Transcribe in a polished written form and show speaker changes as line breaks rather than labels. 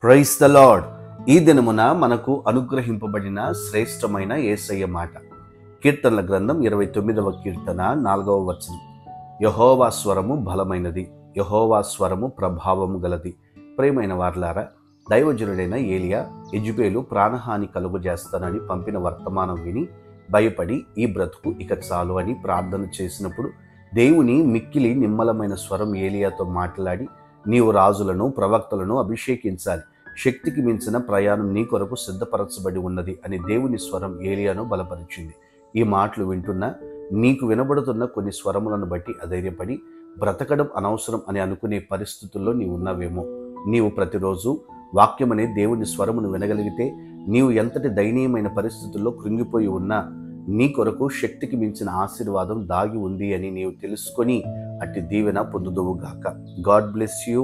Praise the lord. ఈ దినమున మనకు అనుగ్రహింపబడిన శ్రేష్టమైన యేసయ్య మాట. కీర్తనల గ్రంథం 29వ కీర్తన 4వ వచనం. యెహోవా స్వరము బలమైనది, యెహోవా స్వరము ప్రభావము గలది. ప్రియమైన వారలారా, దైవజనుడైన ఏలియా యెజెబెలు ప్రాణహాని కలుగజేస్తానని పంపిన వర్తమానం విని భయపడి ఈ బ్రతుకు ఇక చాలు అని ప్రార్థన చేసినప్పుడు దేవుని మిక్కిలి నిమ్మలమైన స్వరం ఏలియాతో మాట్లాడి, నీవు రాజులను ప్రవక్తలను అభిషేకించాలి, శక్తికి మించిన ప్రయాణం నీ కొరకు సిద్ధపరచబడి ఉన్నది అని దేవుని స్వరం ఏలియాను బలపరిచింది. ఈ మాటలు వింటున్న నీకు వినబడుతున్న కొన్ని స్వరములను బట్టి అధైర్యపడి బ్రతకడం అనవసరం అని అనుకునే పరిస్థితుల్లో నీవు ఉన్నావేమో. నీవు ప్రతిరోజు వాక్యమనే దేవుని స్వరమును వినగలిగితే నీవు ఎంతటి దయనీయమైన పరిస్థితుల్లో కృంగిపోయి ఉన్నా నీ కొరకు శక్తికి మించిన ఆశీర్వాదం దాగి ఉంది అని నీవు తెలుసుకొని అట్టి దీవెన పొందుదువుగాక. God bless you.